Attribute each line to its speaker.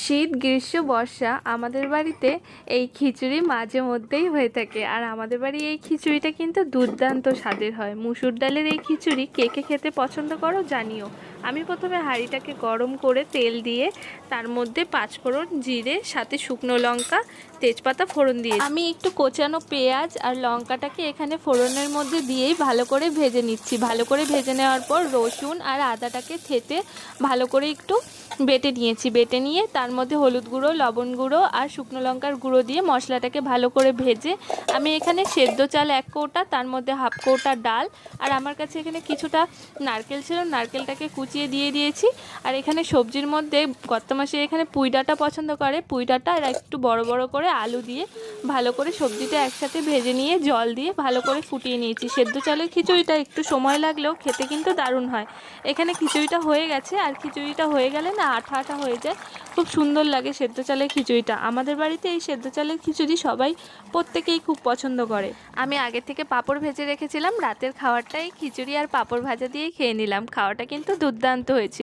Speaker 1: শীত গ্রীষ্ম বর্ষা আমাদের বাড়িতে এই খিচুড়ি মাঝে মধ্যেই হয়ে থাকে। আর আমাদের বাড়ি এই খিচুড়িটা কিন্তু দুর্দান্ত স্বাদের হয়। মুসুর ডালের এই খিচুড়ি কে কে খেতে পছন্দ করো জানিও। আমি প্রথমে হাঁড়িটাকে গরম করে তেল দিয়ে তার মধ্যে পাঁচফোড়ন, জিরে, সাথে শুকনো লঙ্কা, তেজপাতা ফোড়ন দিয়ে আমি একটু কোচানো পেঁয়াজ আর লঙ্কাটাকে এখানে ফোড়নের মধ্যে দিয়েই ভালো করে ভেজে নিচ্ছি। ভালো করে ভেজে নেওয়ার পর রসুন আর আদাটাকে থেতে ভালো করে একটু বেটে নিয়েছি। বেটে নিয়ে তার মধ্যে হলুদ গুঁড়ো, লবণ গুঁড়ো আর শুকনো লঙ্কার গুঁড়ো দিয়ে মশলাটাকে ভালো করে ভেজে আমি এখানে সেদ্ধ চাল 1 কৌটা, তার মধ্যে হাফ কৌটা ডাল, আর আমার কাছে এখানে কিছুটা নারকেল ছিল, নারকেলটাকে কুচিয়ে দিয়ে দিয়েছি। আর এখানে সবজির মধ্যে গত মাসে এখানে পুঁই ডাঁটা পছন্দ করে, পুঁই ডাঁটা আর একটু বড় বড় করে আলু দিয়ে ভালো করে সবজিটা একসাথে ভেজে নিয়ে জল দিয়ে ভালো করে ফুটিয়ে নিয়েছি। সেদ্ধ চালের খিচুড়িটা একটু সময় লাগলেও খেতে কিন্তু দারুণ হয়। এখানে খিচুড়িটা হয়ে গেছে, আর খিচুড়িটা হয়ে গেলে না আঠা আঠা হয়ে যায়, খুব সুন্দর লাগে সেদ্ধ চালের খিচুড়িটা। আমাদের বাড়িতে এই সেদ্ধ চালের খিচুড়ি সবাই প্রত্যেকেই খুব পছন্দ করে। আমি আগে থেকে পাঁপড় ভেজে রেখেছিলাম, রাতের খাবারটা এই খিচুড়ি আর পাঁপড় ভাজা দিয়েই খেয়ে নিলাম। খাওয়াটা কিন্তু দুর্দান্ত হয়েছিল।